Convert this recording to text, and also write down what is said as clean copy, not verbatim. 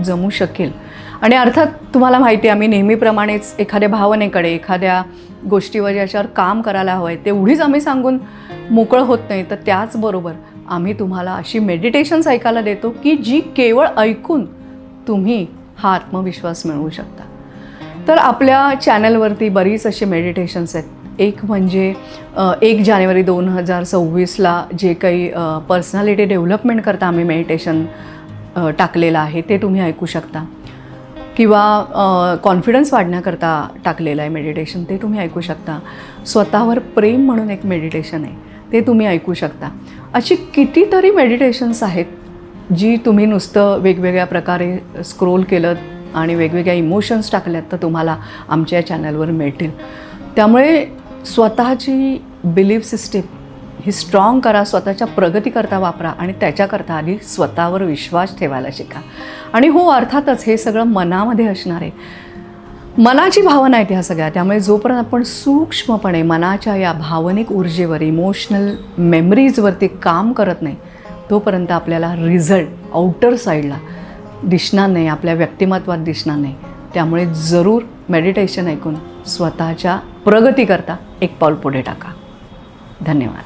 जमू शकेल. आणि अर्थात तुम्हाला माहिती आहे, आम्ही नेहमीप्रमाणेच एखाद्या भावनेकडे, एखाद्या गोष्टीवर ज्याच्यावर काम करायला हवं आहे तेवढीच आम्ही सांगून मोकळं होत नाही. तर त्याचबरोबर आम्ही तुम्हाला अशी मेडिटेशन्स ऐकायला देतो की जी केवळ ऐकून तुम्ही हा आत्मविश्वास मिळवू शकता. तर आपल्या चॅनलवरती बरीच अशी मेडिटेशन्स आहेत. एक म्हणजे 1 जानेवारी 2026ला जे काही पर्सनॅलिटी डेव्हलपमेंट करता आम्ही मेडिटेशन टाकलेलं आहे ते तुम्ही ऐकू शकता. किंवा कॉन्फिडन्स वाढण्याकरता टाकलेलं आहे मेडिटेशन, ते तुम्ही ऐकू शकता. स्वतःवर प्रेम म्हणून एक मेडिटेशन आहे, ते तुम्ही ऐकू शकता. अशी कितीतरी मेडिटेशन्स आहेत जी तुम्ही नुसतं वेगवेगळ्या प्रकारे स्क्रोल केलं आणि वेगवेगळ्या इमोशन्स टाकल्यात तर तुम्हाला आमच्या चॅनलवर मिळतील. त्यामुळे स्वतःची बिलीफ सिस्टीम ही स्ट्रॉंग करा, स्वतःच्या प्रगतीकरता वापरा आणि त्याच्याकरता आधी स्वतःवर विश्वास ठेवायला शिका. आणि हो, अर्थातच हे सगळं मनामध्ये असणार आहे. मनाची भावना आहेत ह्या सगळ्या. त्यामुळे जोपर्यंत आपण सूक्ष्मपणे मनाच्या या भावनिक ऊर्जेवर, इमोशनल मेमरीजवरती काम करत नाही तोपर्यंत आपल्याला रिझल्ट आउटर साईडला दिसणार नाही, आपल्या व्यक्तिमत्वात दिसणार नाही. त्यामुळे जरूर मेडिटेशन ऐकून स्वतःच्या प्रगतीकरता एक पाऊल पुढे टाका. धन्यवाद.